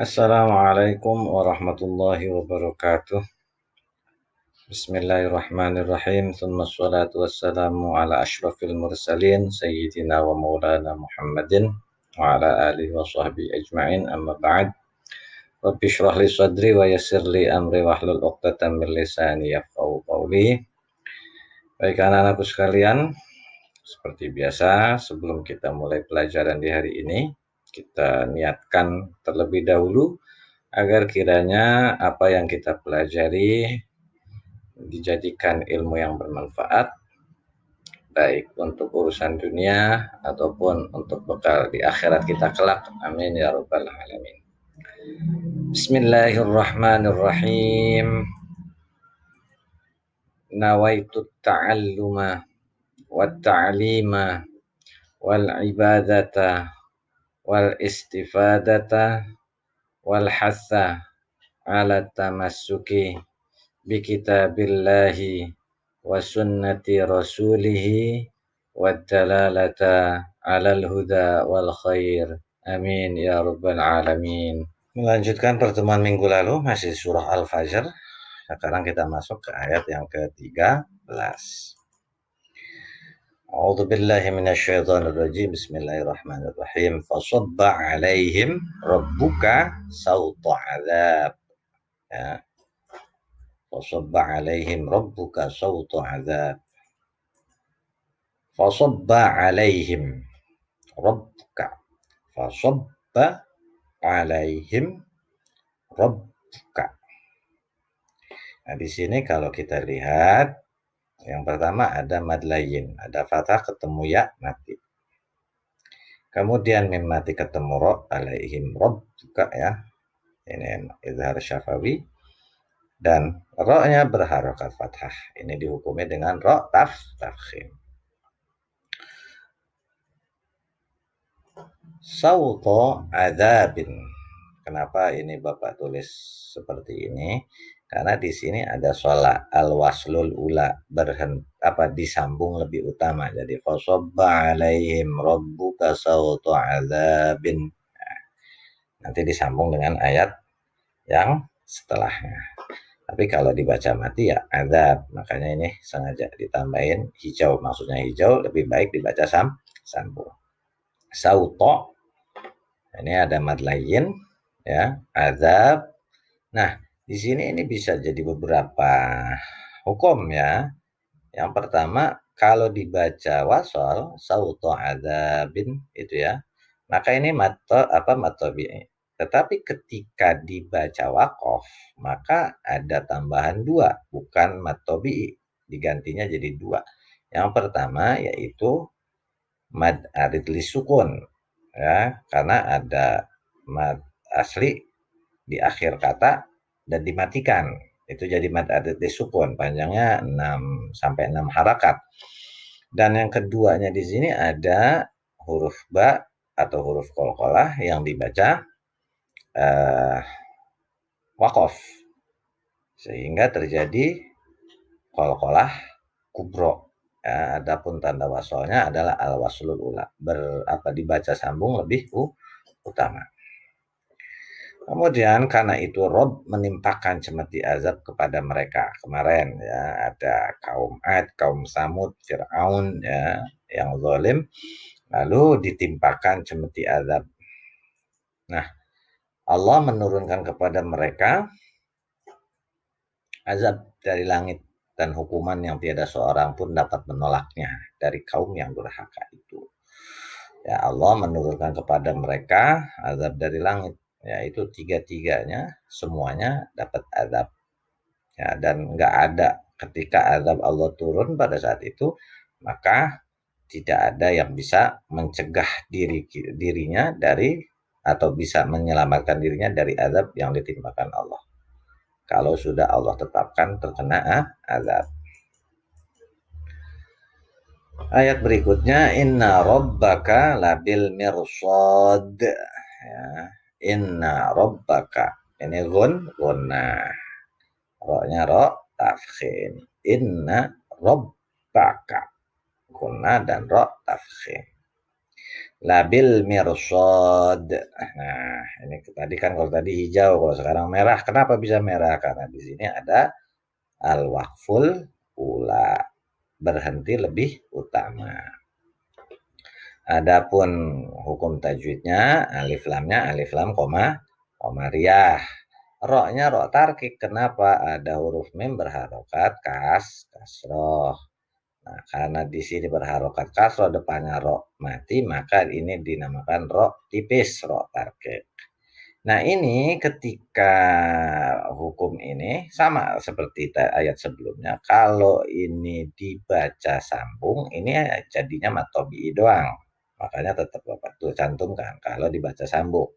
Assalamualaikum warahmatullahi wabarakatuh. Bismillahirrahmanirrahim. Thumma salatu wassalamu ala ashrafil mursalin Sayyidina wa maulana Muhammadin wa ala alihi wa sahbihi ajma'in, amma ba'd. Rabbi shrah li sadri wa yassir li amri wahlul 'uqdatam min lisani yafqahu qawli. Baik anak-anakku sekalian, seperti biasa sebelum kita mulai pelajaran di hari ini, kita niatkan terlebih dahulu agar kiranya apa yang kita pelajari dijadikan ilmu yang bermanfaat, baik untuk urusan dunia ataupun untuk bekal di akhirat kita kelak. Amin ya rabbal alamin. Bismillahirrahmanirrahim. Nawaitu ta'alluma wat ta'lima wal ibadata wal istifadata wal hatha ala tamassuki bi kitabillahi wa sunnati rasulihi wa dalalata alal huda wal khair. Amin ya rabbal alamin. Melanjutkan pertemuan minggu lalu masih surah Al-Fajr. Sekarang kita masuk ke ayat yang ke-13. A'udzu billahi minasyaitonir rajim. Bismillahirrahmanirrahim. Fasabba 'alaihim rabbuka sauta 'adzab. Ya. Fasabba 'alaihim rabbuka sauta 'adzab. Fasabba 'alaihim rabbuka. Fasabba 'alaihim rabbuka. Nah, di sini kalau kita lihat, yang pertama ada mad layin, ada fathah ketemu ya mati. Kemudian mim mati ketemu ro, alaihim rabbuka ya. Ini izhar syafawi. Dan ro-nya berharokat fathah. Ini dihukumi dengan ro tafkhim. Sauto adzabin. Kenapa ini Bapak tulis seperti ini? Karena di sini ada sholat al-waslul ula, disambung lebih utama. Jadi fasabba alaihim rabbuka sautu adzabin. Nah, nanti disambung dengan ayat yang setelahnya. Tapi kalau dibaca mati ya adzab. Makanya ini sengaja ditambahin hijau. Maksudnya hijau lebih baik dibaca sambung. Sauto. Ini ada mad layin ya, adzab. Nah, di sini ini bisa jadi beberapa hukum ya. Yang pertama, kalau dibaca wasol sauto adzabin itu ya, maka ini matobi'i. Tetapi ketika dibaca wakof, maka ada tambahan dua, bukan matobi'i, digantinya jadi dua. Yang pertama yaitu mad arid lisukun ya, karena ada mad asli di akhir kata dan dimatikan. Itu jadi mad arid lisukun, panjangnya 6 sampai 6 harakat. Dan yang keduanya di sini ada huruf ba atau huruf qalqalah yang dibaca wakof, sehingga terjadi qalqalah kubro. Ya, adapun tanda wasolnya adalah al-waslul ula, dibaca sambung lebih utama. Kemudian karena itu Rob menimpakan cemeti azab kepada mereka. Kemarin ya ada kaum Ad, kaum Samud, Fir'aun ya yang zalim, lalu ditimpakan cemeti azab. Nah, Allah menurunkan kepada mereka azab dari langit dan hukuman yang tiada seorang pun dapat menolaknya dari kaum yang durhaka itu. Ya, Allah menurunkan kepada mereka azab dari langit, yaitu tiga-tiganya semuanya dapat azab. Ya, dan nggak ada ketika azab Allah turun pada saat itu, maka tidak ada yang bisa mencegah dirinya dari atau bisa menyelamatkan dirinya dari azab yang ditimpakan Allah. Kalau sudah Allah tetapkan terkena azab. Ayat berikutnya, inna rabbaka labil mirsad. Ya, inna rabbaka. Ini gunna. Ro-nya ro tafkhim. Inna rabbaka. Gunna dan ro tafkhim. Labil mirsad. Nah, ini tadi kan kalau tadi hijau, kalau sekarang merah. Kenapa bisa merah? Karena di sini ada al-waqful ula, berhenti lebih utama. Adapun hukum tajwidnya, alif lam koma riyah. Roknya rok tarkik. Kenapa? Ada huruf mim berharokat kasroh. Nah, karena di sini berharokat kasroh depannya rok mati, maka ini dinamakan rok tipis, rok tarkik. Nah, ini ketika hukum ini sama seperti ayat sebelumnya. Kalau ini dibaca sambung, ini jadinya matobi doang. Makanya tetap Bapak tuh cantumkan kalau dibaca sambung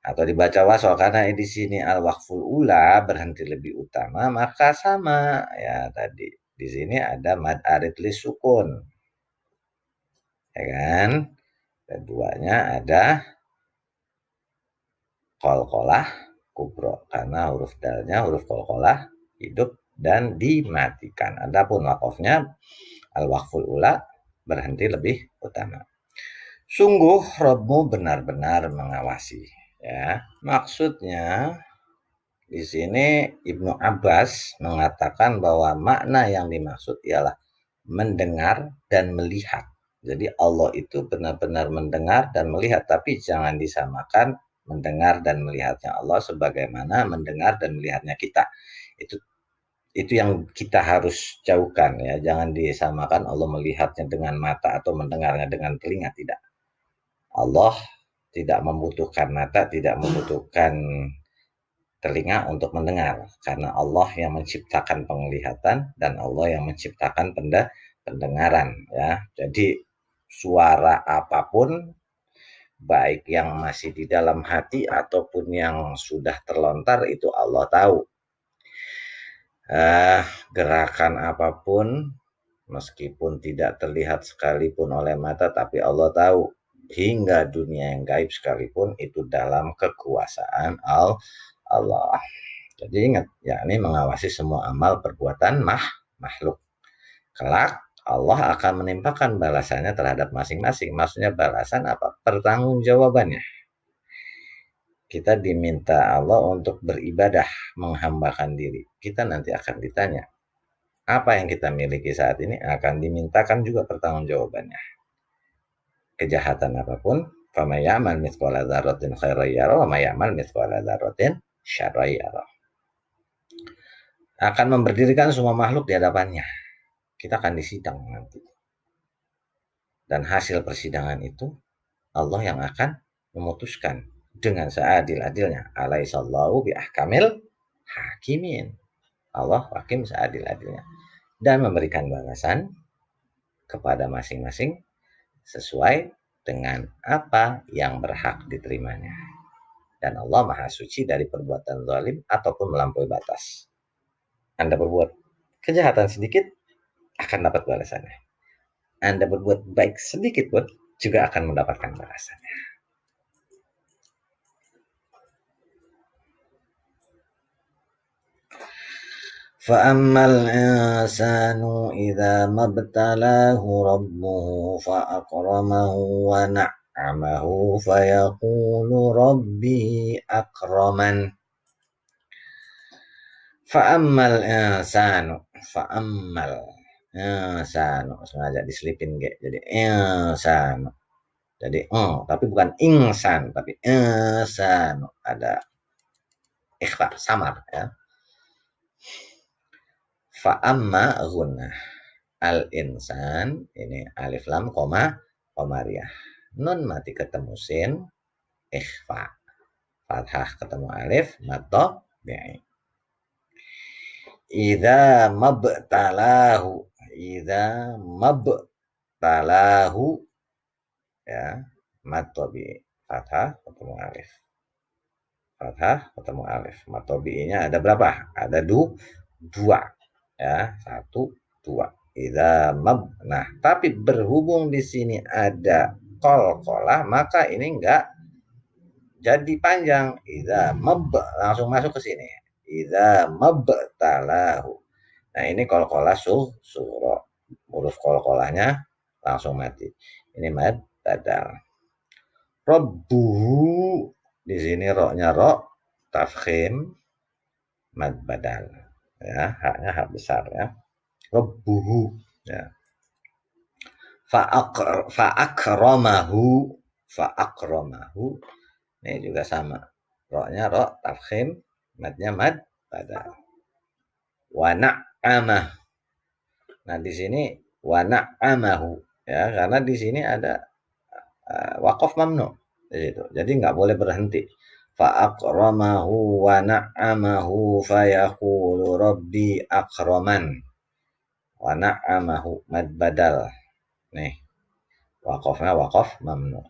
atau dibaca wasol, karena di sini al-waqful ula berhenti lebih utama, maka sama ya tadi. Di sini ada mad arid li sukun. Ya kan? Keduanya ada qalqalah kubro, karena huruf dalnya huruf qalqalah hidup dan dimatikan. Adapun waqafnya al-waqful ula berhenti lebih utama. Sungguh Rabbmu benar-benar mengawasi. Ya, maksudnya di sini Ibnu Abbas mengatakan bahwa makna yang dimaksud ialah mendengar dan melihat. Jadi Allah itu benar-benar mendengar dan melihat, tapi jangan disamakan mendengar dan melihatnya Allah sebagaimana mendengar dan melihatnya kita. Itu yang kita harus jauhkan ya. Jangan disamakan Allah melihatnya dengan mata atau mendengarnya dengan telinga, tidak. Allah tidak membutuhkan mata, tidak membutuhkan telinga untuk mendengar, karena Allah yang menciptakan penglihatan dan Allah yang menciptakan pendengaran ya. Jadi suara apapun, baik yang masih di dalam hati ataupun yang sudah terlontar, itu Allah tahu. Gerakan apapun meskipun tidak terlihat sekalipun oleh mata, tapi Allah tahu. Hingga dunia yang gaib sekalipun itu dalam kekuasaan Allah. Jadi ingat, yakni mengawasi semua amal perbuatan makhluk. Kelak Allah akan menimpakan balasannya terhadap masing-masing. Maksudnya balasan apa? Pertanggungjawabannya. Kita diminta Allah untuk beribadah, menghambakan diri. Kita nanti akan ditanya, apa yang kita miliki saat ini akan dimintakan juga pertanggungjawabannya. Kejahatan apapun, fama ya'mal mithqala dzarratin khairan yarah wa may ya'mal mithqala dzarratin syarran yarah. Akan memberdirikan semua makhluk di hadapannya. Kita akan disidang nanti. Dan hasil persidangan itu Allah yang akan memutuskan dengan seadil-adilnya. Alaihissallahu biahkamil hakimin. Allah hakim seadil-adilnya. Dan memberikan balasan kepada masing-masing sesuai dengan apa yang berhak diterimanya. Dan Allah maha suci dari perbuatan zalim ataupun melampaui batas. Anda berbuat kejahatan sedikit, akan dapat balasannya. Anda berbuat baik sedikit pun juga akan mendapatkan balasannya. فَأَمَّا الْإِنسَانُ إِذَا مَا ابْتَلَاهُ رَبُّهُ فَأَكْرَمَهُ وَنَعَّمَهُ فَيَقُولُ رَبِّي أَكْرَمَنِ. Fa'ammal insanu, fa'ammal insanu, sengaja diselipin jadi insanu. Jadi tapi bukan insan, tapi insanu, ada ikhfa samar ya. Fa'amma gunnah al insan, ini alif lam komariah. Nun mati ketemu sin, ikhfa. Fathah ketemu alif, mato bi'i. Idza mabtalahu ya, mad tabi fathah ketemu alif. Fathah ketemu alif. Mad tabi'inya ada berapa? Ada dua ya, 1 2. Idza mab. Nah, tapi berhubung di sini ada qalqalah, maka ini enggak jadi panjang. Idza mab langsung masuk ke sini. Idza mabtalahu. Nah, ini qalqalah suro. Huruf qalqalahnya langsung mati. Ini mad badal. Rabbuhu, di sini roknya rok tafkhim mad badal, ya, haknya hak besar ya. Rabbuhu, ya. Fa'akramahu, fa'akramahu, ini juga sama, roknya rok tafkhim, madnya mad badal. Wa na'amah, nah di sini wa na'amahu, ya, karena di sini ada waqaf mamnu di situ. Jadi nggak boleh berhenti. Fa akramahu wa na'amahu fayaqulu rabbi akraman. Wa na'amahu mad badal. Nih, waqafnya waqaf mamnu.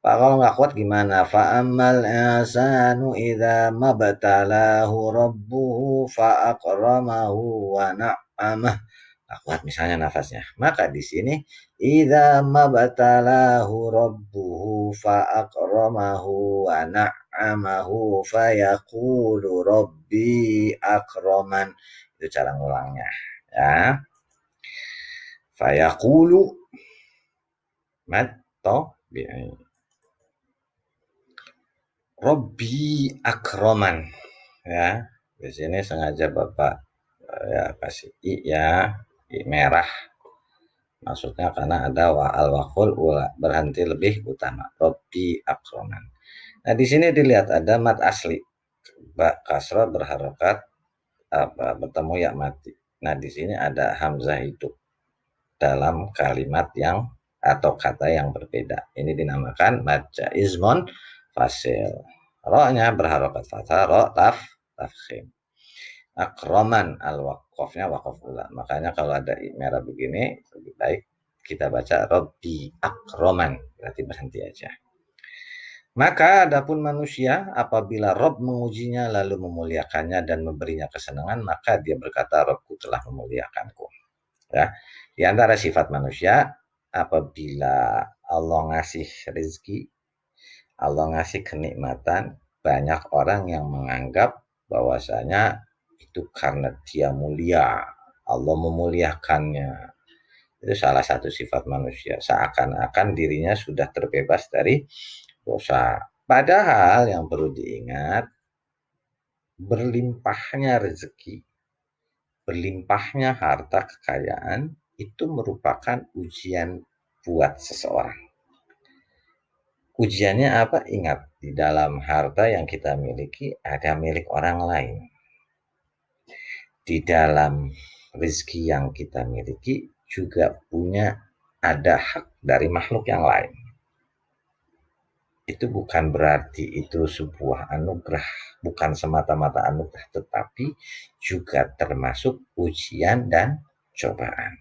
Pak kalau nggak kuat gimana? Fa ammal insanu idza mabtalahu rabbuhu fa akramahu wa na'amah. Kuat misalnya nafasnya. Maka di sini idza mabtalahu rabbuhu fa akramahu wa na'amahu fa yaqulu rabbi akraman. Itu cara ngulangnya, ya. Fa yaqulu mad to bi rabbi akraman, ya. Di sini sengaja Bapak ya kasih i, ya, i merah. Maksudnya karena ada al waqful ula, berhenti lebih utama. Rabbi akroman. Nah di sini dilihat ada mat asli, kasrah berharokat bertemu ya mati. Nah di sini ada hamzah hidup dalam kalimat yang atau kata yang berbeda. Ini dinamakan mad jaizmun fasil. Ro-nya berharokat fathah, ro tafkhim. Akroman al waqafnya waqaf ula. Makanya kalau ada i merah begini lebih baik kita baca Rabbi akroman, berarti berhenti aja. Maka adapun manusia apabila Rob mengujinya lalu memuliakannya dan memberinya kesenangan, maka dia berkata Robku telah memuliakanku. Ya, di antara sifat manusia apabila Allah ngasih rezeki, Allah ngasih kenikmatan, banyak orang yang menganggap bahwasanya itu karena dia mulia, Allah memuliakannya. Itu salah satu sifat manusia, seakan-akan dirinya sudah terbebas dari dosa. Padahal yang perlu diingat, berlimpahnya rezeki, berlimpahnya harta kekayaan itu merupakan ujian buat seseorang. Ujiannya apa? Ingat, di dalam harta yang kita miliki ada milik orang lain. Di dalam rezeki yang kita miliki juga punya ada hak dari makhluk yang lain. Itu bukan berarti itu sebuah anugerah, bukan semata-mata anugerah, tetapi juga termasuk ujian dan cobaan.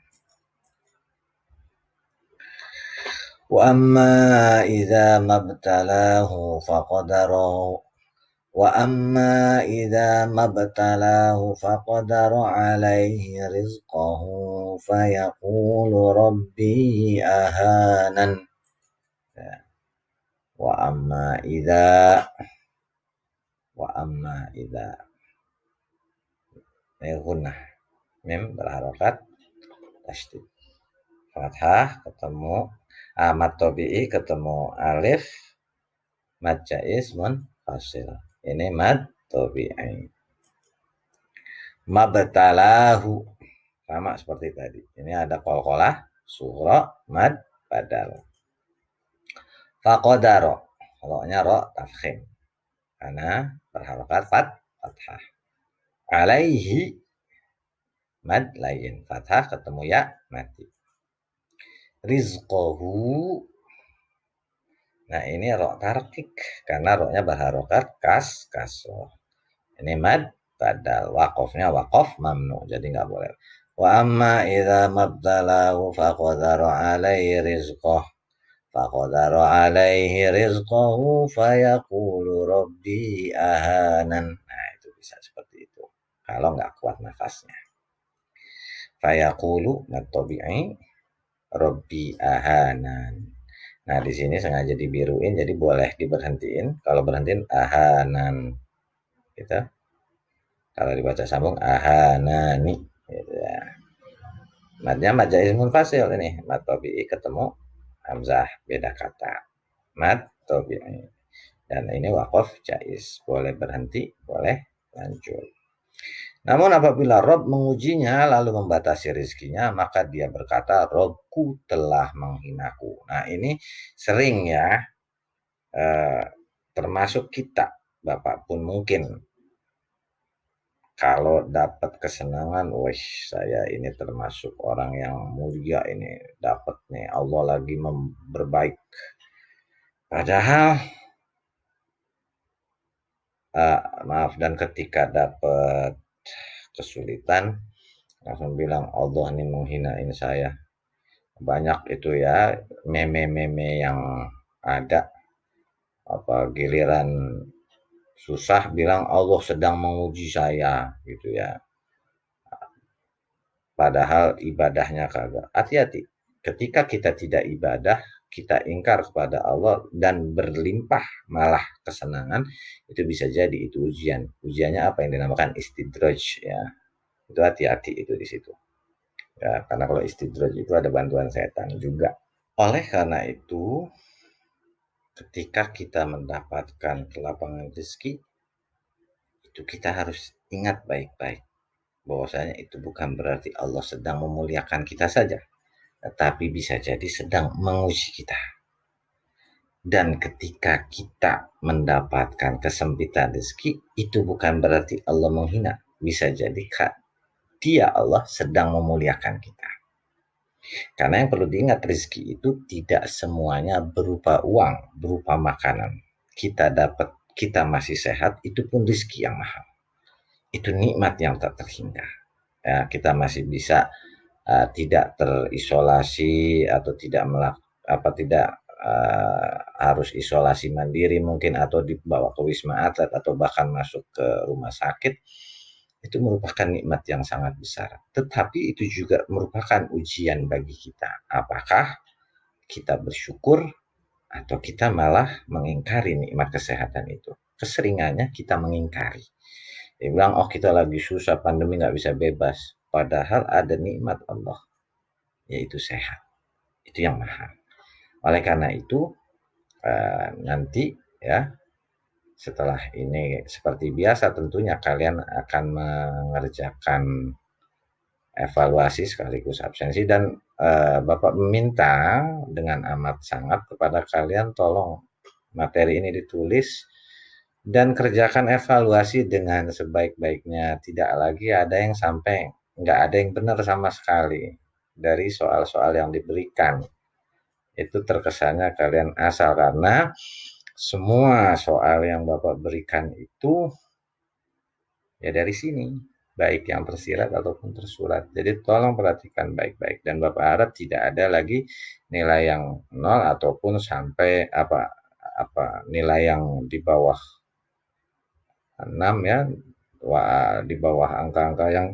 Wa amma idza mabtalahu faqadarahu wa amma idza mabtalahu faqadara alaihi rizqahu fayaqulu rabbi ahanan. Wa amma idza gunnah, mim berharokat tasydid, fathah ketemu mad tabi'i ketemu alif, mad jaiz munfasil. Ini mad tabi'i. Mabtalahu sama seperti tadi. Ini ada qalqalah sughra mad badal. Faqadara, ro-nya ro tafkhim karena berharokat fathah. Alaihi mad lain, fathah ketemu ya mati. Rizqahu, nah ini ro tarkik karena ro-nya berharokat kasroh. Ini mad badal, waqafnya waqaf mamnu, jadi nggak boleh. Wa amma idza mabtalahu faqadara alaihi rizqah faqadara alaihi rizqahu fayaqulu rabbi ahanan. Nah itu bisa seperti itu kalau nggak kuat nafasnya. Fayaqulu mad tabi'i rabbi ahanan. Nah di sini sengaja dibiruin jadi boleh diberhentiin. Kalau berhentiin ahanan gitu. Kalau dibaca sambung ahanani gitu ya. Madnya mad jaiz munfasil ini, mad tabi'i ketemu hamzah beda kata. Mad tabi'i. Dan ini wakaf jaiz, boleh berhenti, boleh lanjut. Namun apabila Rob mengujinya lalu membatasi rezekinya, maka dia berkata, Robku telah menghinaku. Nah ini sering ya, termasuk kita, Bapak pun mungkin, kalau dapat kesenangan, wih saya ini termasuk orang yang mulia ini, dapat nih Allah lagi berbaik. Padahal maaf, dan ketika dapat kesulitan langsung bilang Allah ini menghinain saya. Banyak itu ya meme-meme yang ada, apa giliran susah bilang Allah sedang menguji saya gitu ya. Padahal ibadahnya kagak. Hati-hati. Ketika kita tidak ibadah, kita ingkar kepada Allah dan berlimpah malah kesenangan, itu bisa jadi itu ujian. Ujiannya apa yang dinamakan istidraj ya. Itu hati-hati itu di situ. Ya, karena kalau istidraj itu ada bantuan setan juga. Oleh karena itu, ketika kita mendapatkan kelapangan rezeki, itu kita harus ingat baik-baik bahwasanya itu bukan berarti Allah sedang memuliakan kita saja, tetapi bisa jadi sedang menguji kita. Dan ketika kita mendapatkan kesempitan rezeki, itu bukan berarti Allah menghina. Bisa jadi dia Allah sedang memuliakan kita. Karena yang perlu diingat, rezeki itu tidak semuanya berupa uang, berupa makanan. Kita masih sehat, itu pun rezeki yang mahal. Itu nikmat yang tak terhingga. Ya, kita masih bisa tidak terisolasi atau tidak harus isolasi mandiri mungkin, atau dibawa ke wisma atlet atau bahkan masuk ke rumah sakit. Itu merupakan nikmat yang sangat besar. Tetapi itu juga merupakan ujian bagi kita. Apakah kita bersyukur atau kita malah mengingkari nikmat kesehatan itu? Keseringannya kita mengingkari. Dia bilang, oh kita lagi susah, pandemi nggak bisa bebas. Padahal ada nikmat Allah, yaitu sehat. Itu yang mahal. Oleh karena itu, nanti ya, setelah ini seperti biasa tentunya kalian akan mengerjakan evaluasi sekaligus absensi, dan Bapak meminta dengan amat sangat kepada kalian, tolong materi ini ditulis dan kerjakan evaluasi dengan sebaik-baiknya. Tidak lagi ada yang sampai nggak ada yang benar sama sekali dari soal-soal yang diberikan. Itu terkesannya kalian asal, karena semua soal yang Bapak berikan itu ya dari sini, baik yang tersirat ataupun tersurat. Jadi tolong perhatikan baik-baik, dan Bapak harap tidak ada lagi nilai yang nol ataupun sampai nilai yang di bawah 6 ya, di bawah angka-angka yang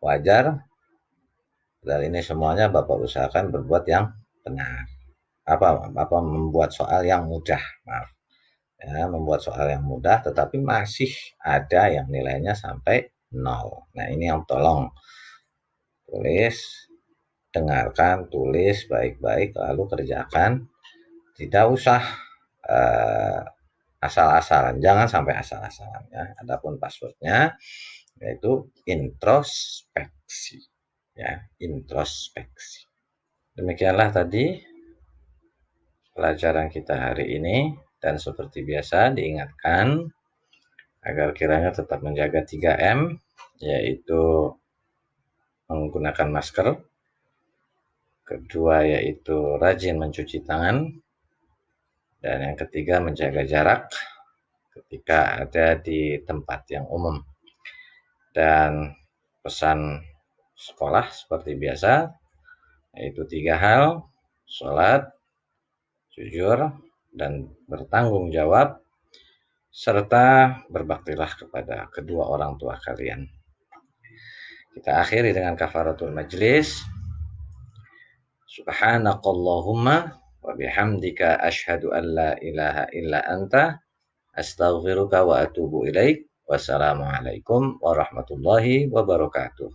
wajar. Dan ini semuanya Bapak usahakan berbuat yang benar. Membuat soal yang mudah, maaf. Ya, membuat soal yang mudah tetapi masih ada yang nilainya sampai 0. Nah, ini yang tolong tulis, dengarkan, tulis baik-baik, lalu kerjakan. Tidak usah asal-asalan, jangan sampai asal-asalan ya. Adapun passwordnya yaitu introspeksi ya, introspeksi. Demikianlah tadi pelajaran kita hari ini, dan seperti biasa diingatkan agar kiranya tetap menjaga 3M, yaitu menggunakan masker, kedua yaitu rajin mencuci tangan, dan yang ketiga menjaga jarak ketika ada di tempat yang umum. Dan pesan sekolah seperti biasa, yaitu 3 hal: sholat, jujur, dan bertanggung jawab, serta berbaktilah kepada kedua orang tua kalian. Kita akhiri dengan kafaratul majlis. Subhanakallahumma wa bihamdika asyhadu an la ilaha illa anta astaghfiruka wa atubu ilaik. Wassalamualaikum warahmatullahi wabarakatuh.